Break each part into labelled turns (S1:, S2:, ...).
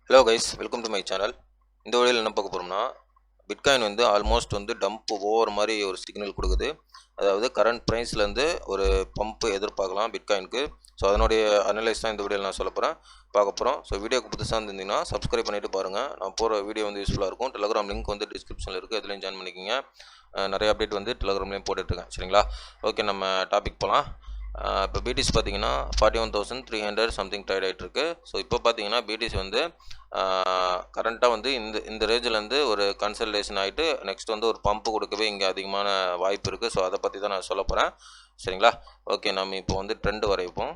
S1: Hello guys, welcome to my channel. இந்த வீடியோவில் என்ன பார்க்க போகிறோம்னா, பிட்காயின் வந்து ஆல்மோஸ்ட் வந்து டம்ப் ஓவர் மாதிரி ஒரு சிக்னல் கொடுக்குது. அதாவது கரண்ட் ப்ரைஸ்லேருந்து ஒரு பம்ப் எதிர்பார்க்கலாம் பிட்காயினுக்கு. ஸோ அதனுடைய அனலைஸ் தான் இந்த வீடியோவில் நான் பார்க்க போகிறோம். ஸோ வீடியோக்கு புதுசாக இருந்தீங்கன்னா சப்ஸ்கிரைப் பண்ணிவிட்டு பாருங்கள். நான் போகிற வீடியோ வந்து யூஸ்ஃபுல்லாக இருக்கும். டெலிகிராம் லிங்க் வந்து டிஸ்கிரிப்ஷனில் இருக்குது, அதுலேயும் ஜாயின் பண்ணிக்கோங்க. நிறைய அப்டேட் வந்து டெலிகிராம்லேயும் போட்டுட்ருக்கேன். சரிங்களா? ஓகே, நம்ம டாபிக் போகலாம். இப்போ பிடிசி பார்த்தீங்கன்னா 41,300 சம்திங் ட்ரேட் ஆகிட்டுருக்கு. ஸோ இப்போ பார்த்தீங்கன்னா பிடிசி வந்து கரண்ட்டாக வந்து இந்த ரேஞ்சிலேருந்து ஒரு கன்சல்டேஷன் ஆகிட்டு நெக்ஸ்ட் வந்து ஒரு பம்ப் கொடுக்கவே இங்கே அதிகமான வாய்ப்பு இருக்குது. ஸோ அதை பற்றி தான் நான் சொல்ல போகிறேன். சரிங்களா? ஓகே, நம்ம இப்போ வந்து ட்ரெண்டு வரைப்போம்.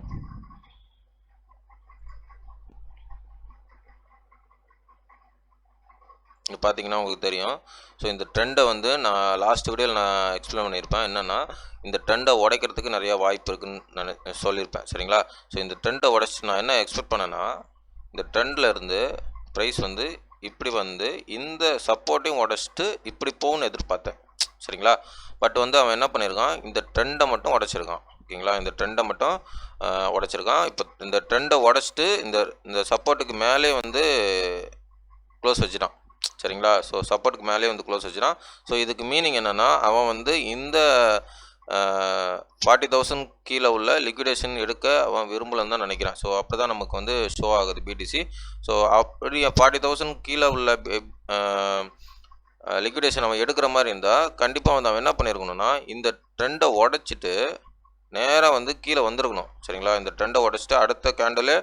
S1: பார்த்தீங்கன்னா உங்களுக்கு தெரியும். ஸோ இந்த ட்ரெண்டை வந்து நான் லாஸ்ட் வீடியோவில் நான் எக்ஸ்பிளைன் பண்ணியிருப்பேன். என்னென்னா இந்த ட்ரெண்டை உடைக்கிறதுக்கு நிறையா வாய்ப்பு இருக்குதுன்னு நான் சொல்லியிருப்பேன். சரிங்களா? ஸோ இந்த ட்ரெண்டை உடைச்சி நான் என்ன எக்ஸ்பெக்ட் பண்ணேன்னா, இந்த ட்ரெண்டில் இருந்து ப்ரைஸ் வந்து இப்படி வந்து இந்த சப்போர்ட்டையும் உடச்சிட்டு இப்படி போகும்னு எதிர்பார்த்தேன். சரிங்களா? பட் வந்து அவன் என்ன பண்ணியிருக்கான், இந்த ட்ரெண்டை மட்டும் உடச்சிருக்கான். ஓகேங்களா? இந்த ட்ரெண்டை மட்டும் உடச்சிருக்கான். இப்போ இந்த ட்ரெண்டை உடச்சிட்டு இந்த சப்போர்ட்டுக்கு மேலே வந்து க்ளோஸ் வச்சுட்டான். சரிங்களா? ஸோ சப்போர்ட்டுக்கு மேலே வந்து க்ளோஸ் வச்சுட்டான். ஸோ இதுக்கு மீனிங் என்னென்னா, அவன் வந்து இந்த 40,000 கீழே உள்ள லிக்விடேஷன் எடுக்க அவன் விரும்பலன்னு தான் நினைக்கிறான். ஸோ அப்படி தான் நமக்கு வந்து ஷோ ஆகுது பிடிசி. ஸோ அப்படி 40,000 கீழே உள்ள லிக்விடேஷன் அவன் எடுக்கிற மாதிரி இருந்தால் கண்டிப்பாக வந்து அவன் என்ன பண்ணியிருக்கணும்னா, இந்த ட்ரெண்டை உடச்சிட்டு நேராக வந்து கீழே வந்திருக்கணும். சரிங்களா? இந்த ட்ரெண்டை உடச்சிட்டு அடுத்த கேண்டில்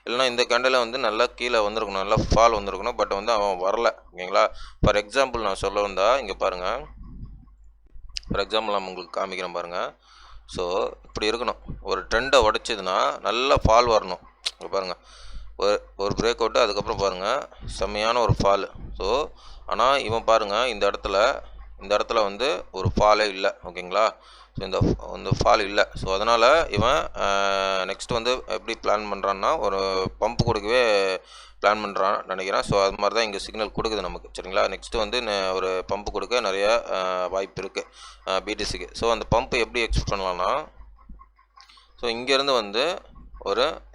S1: இல்லைனா இந்த கேண்டில் வந்து நல்லா கீழே வந்திருக்கணும், நல்லா ஃபால் வந்திருக்கணும். பட் வந்து அவன் வரல. ஓகேங்களா? ஃபார் எக்ஸாம்பிள் நான் சொல்ல வந்தால் இங்கே பாருங்கள். ஃபார் எக்ஸாம்பிள் நான் உங்களுக்கு காமிக்கிறேன் பாருங்கள். ஸோ இப்படி இருக்கணும். ஒரு ட்ரெண்டை உடைச்சதுன்னா நல்லா ஃபால் வரணும். இங்கே பாருங்கள், ஒரு பிரேக் அவுட்டு, அதுக்கப்புறம் பாருங்கள் செம்மையான ஒரு ஃபால். ஸோ ஆனால் இவன் பாருங்கள், இந்த இடத்துல வந்து ஒரு ஃபாலே இல்லை. ஓகேங்களா? ஸோ இந்த ஃபால் இல்லை. ஸோ அதனால் இவன் நெக்ஸ்ட் வந்து எப்படி பிளான் பண்ணுறான்னா, ஒரு பம்ப் கொடுக்கவே பிளான் பண்ணுறான்னு நினைக்கிறேன். ஸோ அது மாதிரி தான் இங்கே சிக்னல் கொடுக்குது நமக்கு. சரிங்களா? நெக்ஸ்ட்டு வந்து ஒரு பம்ப் கொடுக்க நிறையா வாய்ப்பு இருக்குது பிடிசிக்கு. ஸோ அந்த பம்ப் எப்படி எக்ஸ்பெக்ட் பண்ணலான்னா, ஸோ இங்கேருந்து வந்து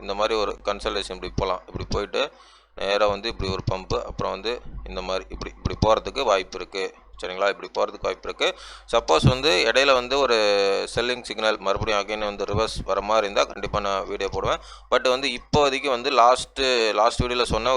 S1: இந்த மாதிரி ஒரு கன்சல்டேஷன் இப்படி போகலாம். இப்படி போயிட்டு நேராக வந்து இப்படி ஒரு பம்ப்பு, அப்புறம் வந்து இந்த மாதிரி இப்படி போகிறதுக்கு வாய்ப்பு இருக்குது. சரிங்களா? இப்படி போகிறதுக்கு வாய்ப்பு இருக்குது. சப்போஸ் வந்து இடையில வந்து ஒரு செல்லிங் சிக்னல் மறுபடியும் அகைன் வந்து ரிவர்ஸ் வர மாதிரி இருந்தால் கண்டிப்பாக நான் வீடியோ போடுவேன். பட் வந்து இப்போதைக்கு வந்து லாஸ்ட் வீடியோவில் சொன்ன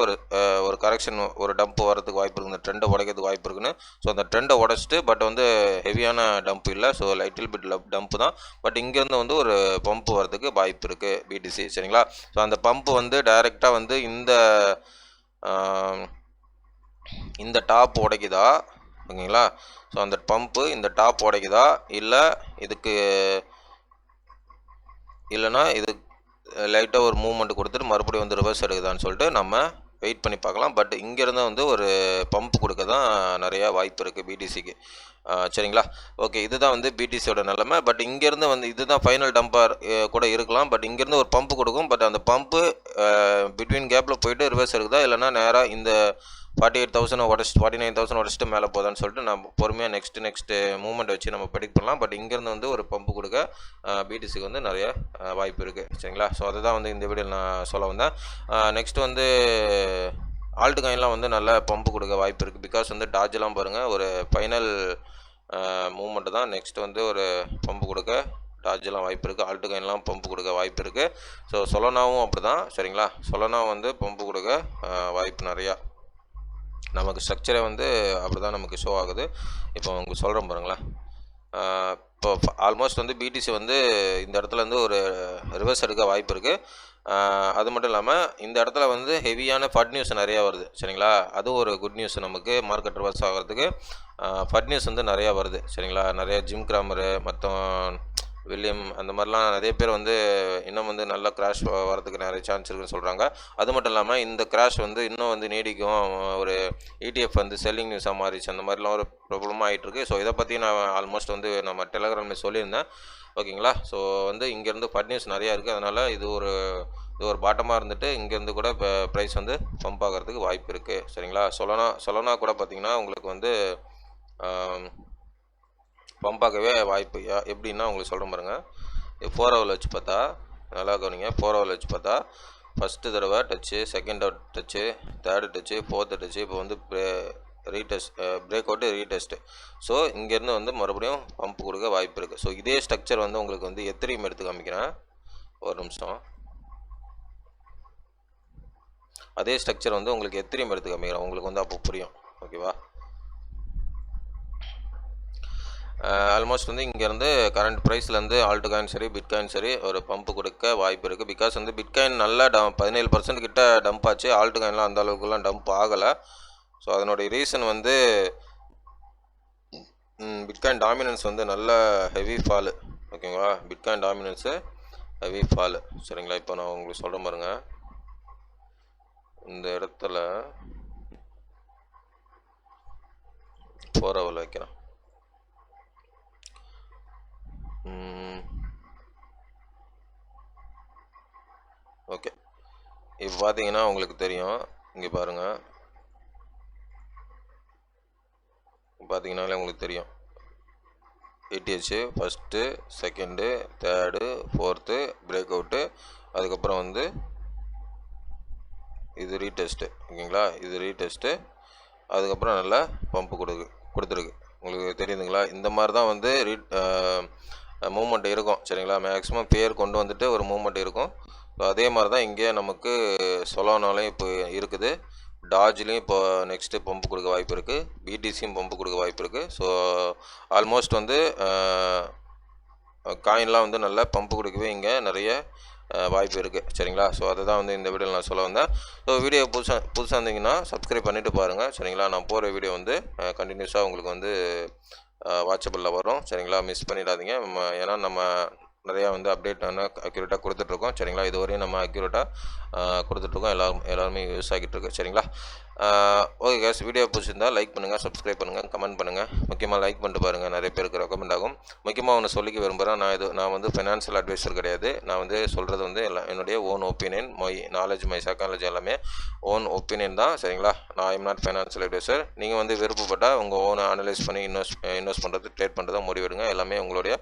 S1: ஒரு கரெக்ஷன், ஒரு டம்ப் வரதுக்கு வாய்ப்பு இருக்குது, இந்த ட்ரெண்டை உடைக்கிறதுக்கு வாய்ப்பு இருக்குன்னு. ஸோ அந்த ட்ரெண்டை உடச்சிட்டு பட் வந்து ஹெவியான டம்ப் இல்லை. ஸோ லைட்டில் பிட் டம்ப் தான். பட் இங்கேருந்து வந்து ஒரு பம்ப் வரதுக்கு வாய்ப்பு இருக்குது பிடிசி. சரிங்களா? ஸோ அந்த பம்ப் வந்து டைரெக்டாக வந்து இந்த டாப் உடைக்குதா? ஓகேங்களா? ஸோ அந்த பம்ப்பு இந்த டாப் உடைக்குதா, இல்லைன்னா இது லைட்டாக ஒரு மூவ்மெண்ட் கொடுத்துட்டு மறுபடியும் வந்து ரிவர்ஸ் எடுக்குதான்னு சொல்லிட்டு நம்ம வெயிட் பண்ணி பார்க்கலாம். பட் இங்கேருந்து வந்து ஒரு பம்ப் கொடுக்க தான் நிறையா வாய்ப்பு இருக்குது பிடிசிக்கு. சரிங்களா? ஓகே, இதுதான் வந்து பிடிசியோட நிலைமை. பட் இங்கேருந்து வந்து இதுதான் ஃபைனல் டம்பர் கூட இருக்கலாம். பட் இங்கேருந்து ஒரு பம்ப் கொடுக்கும். பட் அந்த பம்ப்பு பிட்வீன் கேப்பில் போயிட்டு ரிவர்ஸ் எடுக்குதா, இல்லைனா நேராக இந்த 48,000 உடச்சிட்டு 49,000 உடச்சிட்டு மேலே போதான்னு சொல்லிட்டு நம்ம பொறுமையாக நெக்ஸ்ட்டு மூவ்மெண்ட் வச்சு நம்ம ப்ரெடிக்ட் பண்ணலாம். பட் இங்கேருந்து வந்து ஒரு பம்ப் கொடுக்க பிடிசிக்கு வந்து நிறைய வாய்ப்பு இருக்குது. சரிங்களா? ஸோ அதை தான் வந்து இந்த வீடியோவில் நான் சொல்ல வந்தேன். நெக்ஸ்ட் வந்து ஆல்ட் காயின்லாம் வந்து நல்ல பம்ப் கொடுக்க வாய்ப்பு இருக்குது. பிகாஸ் வந்து டாஜெலாம் பாருங்கள், ஒரு ஃபைனல் மூவ்மெண்ட்டு தான். நெக்ஸ்ட் வந்து ஒரு பம்ப் கொடுக்க டாஜெலாம் வாய்ப்பு இருக்குது. ஆல்ட் காயின்லாம் பம்ப் கொடுக்க வாய்ப்பு இருக்குது. ஸோ சொலனாவும் அப்படி தான். சரிங்களா? சொலனா வந்து பம்ப் கொடுக்க வாய்ப்பு நிறையா. நமக்கு ஸ்ட்ரக்சரே வந்து அப்படி தான் நமக்கு ஷோ ஆகுது. இப்போ உங்களுக்கு சொல்கிறேன் பாருங்களேன். இப்போ ஆல்மோஸ்ட் வந்து பிடிசி வந்து இந்த இடத்துல வந்து ஒரு ரிவர்ஸ் எடுக்க வாய்ப்பு இருக்குது. அது மட்டும் இல்லாமல் இந்த இடத்துல வந்து ஹெவியான ஃபட் நியூஸ் நிறையா வருது. சரிங்களா? அதுவும் ஒரு குட் நியூஸ் நமக்கு. மார்க்கெட் ரிவர்ஸ் ஆகிறதுக்கு ஃபட் நியூஸ் வந்து நிறையா வருது. சரிங்களா? நிறையா ஜிம் கிராமரு, மற்ற வில்லியம், அந்த மாதிரிலாம் நிறைய பேர் வந்து இன்னும் வந்து நல்லா கிராஷ் வரதுக்கு நிறைய சான்ஸ் இருக்குன்னு சொல்கிறாங்க. அது மட்டும் இல்லாமல் இந்த கிராஷ் வந்து இன்னும் வந்து நீடிக்கும். ஒரு ETF வந்து செல்லிங் நியூஸாக மாறிச்சு, அந்த மாதிரிலாம் ஒரு ப்ராப்ளமாக ஆகிட்டுருக்கு. ஸோ இதை பற்றி நான் ஆல்மோஸ்ட் வந்து நம்ம டெலிகிராமில் சொல்லியிருந்தேன். ஓகேங்களா? ஸோ வந்து இங்கேருந்து ஃபட் நியூஸ் நிறையா இருக்குது. அதனால் இது ஒரு பாட்டமாக இருந்துட்டு இங்கேருந்து கூட இப்போ ப்ரைஸ் வந்து பம்ப் ஆகிறதுக்கு வாய்ப்பு இருக்குது. சரிங்களா? சொலனா கூட பார்த்திங்கன்னா உங்களுக்கு வந்து பம்பாகவே வாய்ப்பு. எப்படின்னா உங்களுக்கு சொல்கிறேன் பாருங்கள். 4 ஹவரில் வச்சு பார்த்தா நல்லா கவனிங்க. 4 ஹவரில் வச்சு பார்த்தா ஃபஸ்ட்டு தடவை touch, second touch, third touch, fourth touch, இப்போ வந்து பிரேக் அவுட்டு ரீடெஸ்ட்டு. ஸோ இங்கேருந்து வந்து மறுபடியும் பம்ப் கொடுக்க வாய்ப்பு இருக்குது. ஸோ இதே ஸ்ட்ரக்சர் வந்து உங்களுக்கு வந்து எத்திரியும் எடுத்து காமிக்கிறேன், ஒரு நிமிஷம். அதே ஸ்ட்ரக்சர் வந்து உங்களுக்கு எத்திரியும் எடுத்து காமிக்கிறேன், உங்களுக்கு வந்து அப்போ புரியும். ஓகேவா? ஆல்மோஸ்ட் வந்து இங்கேருந்து கரண்ட் ப்ரைஸ்லேருந்து ஆல்ட்காயின் சரி பிட்காயின் சரி ஒரு பம்ப் கொடுக்க வாய்ப்பு இருக்குது. பிகாஸ் வந்து பிட்காயின் நல்லா 17% கிட்ட டம்ப் ஆச்சு, ஆல்ட்காயின்லாம் அந்த அளவுக்குலாம் டம்ப் ஆகலை. ஸோ அதனுடைய ரீசன் வந்து பிட்காயின் டாமினன்ஸ் வந்து நல்ல ஹெவி ஃபாலு. ஓகேங்களா? Bitcoin dominance heavy fall. சரிங்களா? இப்போ நான் உங்களுக்கு சொல்கிறேன் பாருங்க, இந்த இடத்துல 4 hour வைக்கிறேன். ஓகே, இப்போ பார்த்தீங்கன்னா உங்களுக்கு தெரியும், இங்கே பாருங்கள், பார்த்தீங்கன்னாலே உங்களுக்கு தெரியும் ETH first, second, third, fourth break out, அதுக்கப்புறம் வந்து இது ரீடெஸ்ட்டு. ஓகேங்களா? இது ரீடெஸ்ட்டு, அதுக்கப்புறம் நல்லா பம்ப்பு கொடுத்துருக்கு. உங்களுக்கு தெரியுதுங்களா? இந்த மாதிரி தான் வந்து மூமெண்ட் இருக்கும். சரிங்களா? மேக்ஸிமம் பேர் கொண்டு வந்துட்டு ஒரு மூமெண்ட் இருக்கும். ஸோ அதே மாதிரி தான் இங்கே நமக்கு சொலானாலையும் இப்போ இருக்குது, டாஜ்லேயும் இப்போ நெக்ஸ்ட்டு பம்பு கொடுக்க வாய்ப்பு இருக்குது, BTCயும் பம்பு கொடுக்க வாய்ப்பு இருக்குது. ஸோ ஆல்மோஸ்ட் வந்து காயின்லாம் வந்து நல்லா பம்பு கொடுக்கவே இங்கே நிறைய வாய்ப்பு இருக்குது. சரிங்களா? ஸோ அதை தான் வந்து இந்த வீடியோவில் நான் சொல்ல வந்தேன். ஸோ வீடியோ புதுசாக இருந்தீங்கன்னா சப்ஸ்கிரைப் பண்ணிவிட்டு பாருங்கள். சரிங்களா? நான் போகிற வீடியோ வந்து கண்டினியூஸாக உங்களுக்கு வந்து வாட்சபிளில் வரும். சரிங்களா? மிஸ் பண்ணிடாதீங்க. ஏன்னா நம்ம நிறையா வந்து அப்டேட் அக்யூரேட்டாக கொடுத்துட்ருக்கோம். சரிங்களா? இதுவரையும் நம்ம அக்யூரேட்டாக கொடுத்துட்ருக்கோம், எல்லாருமே யூஸ் ஆகிட்டு இருக்கு. சரிங்களா? ஓகே கேஸ், வீடியோ பிடிச்சிருந்தா லைக் பண்ணுங்கள், சப்ஸ்கிரைப் பண்ணுங்கள், கமெண்ட் பண்ணுங்கள். முக்கியமாக லைக் பண்ணிட்டு பாருங்கள், நிறைய பேருக்கு ரெக்கமெண்ட் ஆகும். முக்கியமாக ஒன்று சொல்லிக்க விரும்புகிறேன், நான் வந்து ஃபைனான்ஷியல் அட்வைசர் கிடையாது. நான் வந்து சொல்கிறது வந்து என்னுடைய own opinion, my knowledge, my psychology எல்லாமே ஓன் ஒப்பீனியன் தான். சரிங்களா? நான் ஐம் நாட் ஃபைனான்ஷியல் அட்வைசர். நீங்கள் வந்து விருப்பப்பட்டால் உங்கள் ஓனை அனலைஸ் பண்ணி இன்வெஸ்ட் பண்ணுறது, ட்ரேட் பண்ணுறதா முடிவெடுங்க. எல்லாமே உங்களுடைய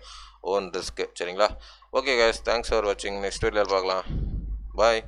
S1: ஓன் ரிஸ்க்கு. சரிங்களா? ஓகே கேஸ், தேங்க்ஸ் ஃபார் வாட்சிங். நெக்ஸ்ட் வீடியோவில் பார்க்கலாம். பாய்.